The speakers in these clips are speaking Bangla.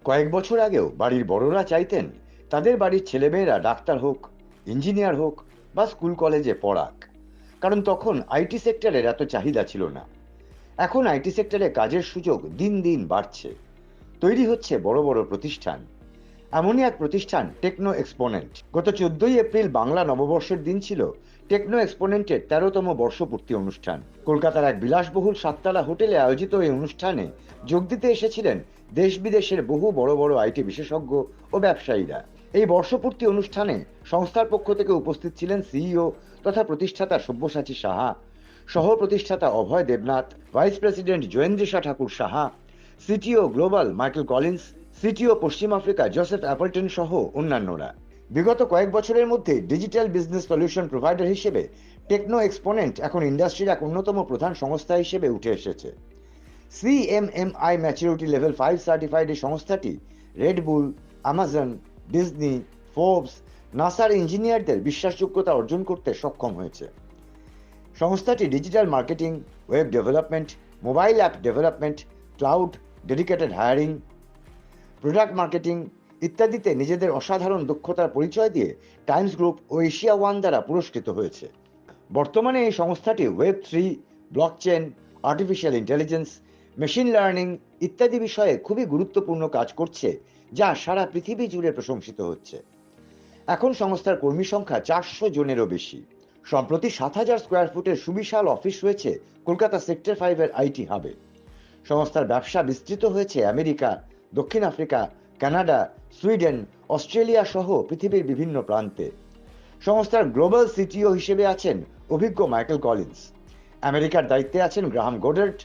কয়েক বছর আগেও বাড়ির বড়রা চাইতেন তাদের বাড়ির ছেলেমেয়েরা ডাক্তার হোক, ইঞ্জিনিয়ার হোক বা স্কুল কলেজে পড়াক, কারণ তখন আইটি সেক্টরের এত চাহিদা ছিল না। এখন আইটি সেক্টরে কাজের সুযোগ দিন দিন বাড়ছে, তৈরি হচ্ছে বড় বড় প্রতিষ্ঠান। এমনই এক প্রতিষ্ঠান টেকনো এক্সপোনেন্ট। গত 14 এপ্রিল বাংলা নববর্ষের দিন ছিল টেকনো এক্সপোনেন্টের 13তম বর্ষপূর্তি অনুষ্ঠান। কলকাতার এক বিলাসবহুল 7 তলা হোটেলে আয়োজিত এই অনুষ্ঠানে যোগ দিতে এসেছিলেন দেশ বিদেশের বহু বড় বড় আইটি বিশেষজ্ঞ ও ব্যবসায়ীরা। এই বর্ষপূর্তি অনুষ্ঠানে সংস্থার পক্ষ থেকে উপস্থিত ছিলেন সিইও তথা প্রতিষ্ঠাতা সব্যসাচী সাহা, সহ প্রতিষ্ঠাতা Abhay Debnath, vice president Jayendrisha Thakur Saha, CTO global Michael Collins, CTO পশ্চিম আফ্রিকা জোসেফ অ্যাপলটন সহ অন্যান্যরা। বিগত কয়েক বছরের মধ্যে ডিজিটাল বিজনেস সলিউশন প্রোভাইডার হিসেবে টেকনো এক্সপোনেন্ট এখন ইন্ডাস্ট্রির এক অন্যতম প্রধান সংস্থা হিসেবে উঠে এসেছে। CMMI ম্যাচুরিটি লেভেল 5 সার্টিফাইড এই সংস্থাটি রেডবুল, অ্যামাজন, ডিজনি, ফোর্বস, নাসার ইঞ্জিনিয়ারদের বিশ্বাসযোগ্যতা অর্জন করতে সক্ষম হয়েছে। সংস্থাটি digital marketing, web development, mobile app development, cloud, dedicated hiring, product marketing ইত্যাদিতে নিজেদের অসাধারণ দক্ষতার পরিচয় দিয়ে টাইমস গ্রুপ ও এশিয়া ওয়ান দ্বারা পুরস্কৃত হয়েছে। বর্তমানে এই সংস্থাটি web 3, blockchain, artificial intelligence, machine learning ইত্যাদি বিষয়ে খুবই গুরুত্বপূর্ণ কাজ করছে, যা সারা পৃথিবী জুড়ে প্রশংসিত হচ্ছে। এখন সংস্থার কর্মী সংখ্যা 400 জনেরও বেশি। সম্প্রতি 7,000 স্কোয়ার ফুটের সুবিশাল অফিস রয়েছে কলকাতা সেক্টর 5 এর আইটি হাবে। সংস্থার ব্যবসা বিস্তৃত হয়েছে আমেরিকা, দক্ষিণ আফ্রিকা, কানাডা, সুইডেন, অস্ট্রেলিয়া সহ পৃথিবীর বিভিন্ন প্রান্তে। সংস্থার গ্লোবাল সিটিও হিসেবে আছেন অভিজ্ঞ মাইকেল কলিন্স, আমেরিকার দায়িত্বে আছেন গ্রাহাম গোডার্ট,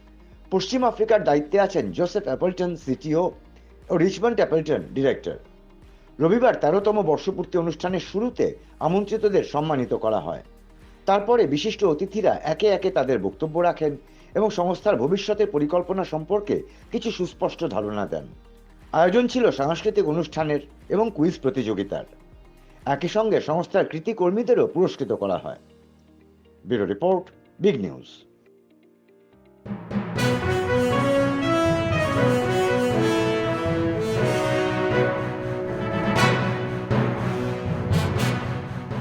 পশ্চিম আফ্রিকার দায়িত্বে আছেন জোসেফ অ্যাপলটন সিটিও ও রিচমন্ড অ্যাপলটন ডিরেক্টর। রবিবার 13তম বর্ষপূর্তি অনুষ্ঠানের শুরুতে আমন্ত্রিতদের সম্মানিত করা হয়। তারপরে বিশিষ্ট অতিথিরা একে একে তাদের বক্তব্য রাখেন এবং সংস্থার ভবিষ্যতের পরিকল্পনা সম্পর্কে কিছু সুস্পষ্ট ধারণা দেন। আয়োজন ছিল সাংস্কৃতিক অনুষ্ঠানের এবং কুইজ প্রতিযোগিতার। একই সঙ্গে সংস্থার কৃতি কর্মীদেরও পুরস্কৃত করা হয়। Bureau report, big news.